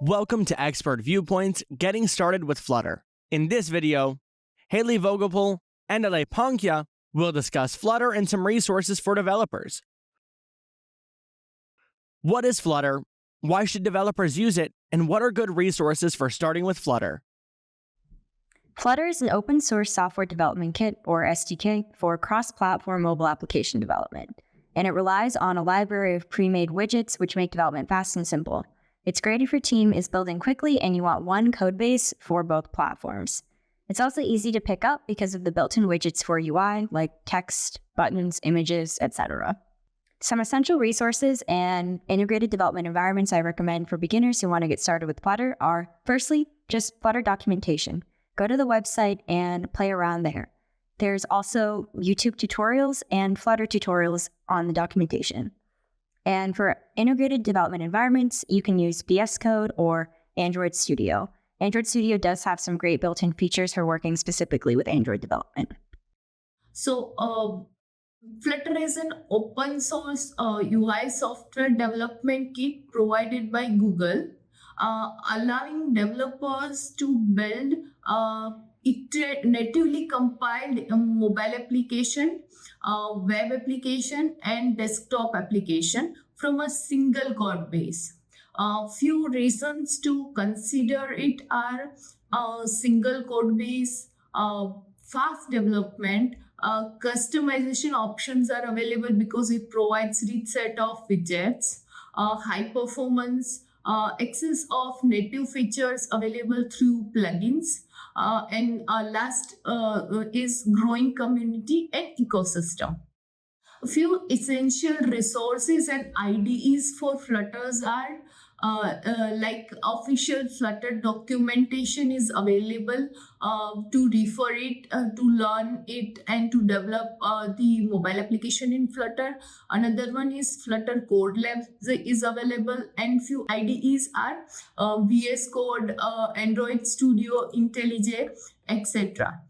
Welcome to Expert Viewpoints Getting Started with Flutter. In this video, Haley Vogelpohl and Ale Pankya will discuss Flutter and some resources for developers. What is Flutter? Why should developers use it? And what are good resources for starting with Flutter? Flutter is an open source software development kit, or SDK, for cross-platform mobile application development. And it relies on a library of pre-made widgets which make development fast and simple. It's great if your team is building quickly and you want one code base for both platforms. It's also easy to pick up because of the built-in widgets for UI, like text, buttons, images, etc. Some essential resources and integrated development environments I recommend for beginners who want to get started with Flutter are, firstly, just Flutter documentation. Go to the website and play around there. There's also YouTube tutorials and Flutter tutorials on the documentation. And for integrated development environments, you can use VS Code or Android Studio. Android Studio does have some great built-in features for working specifically with Android development. So, Flutter is an open source UI software development kit provided by Google, allowing developers to build natively compiled mobile application, web application, and desktop application from a single code base. Few reasons to consider it are single code base, fast development, customization options are available because it provides rich set of widgets, high performance, access of native features available through plugins, and last is growing community and ecosystem. A few essential resources and IDEs for Flutters are like official Flutter documentation is available to refer it, to learn it, and to develop the mobile application in Flutter. Another one is Flutter Code Labs is available, and few IDEs are VS Code, Android Studio, IntelliJ, etc.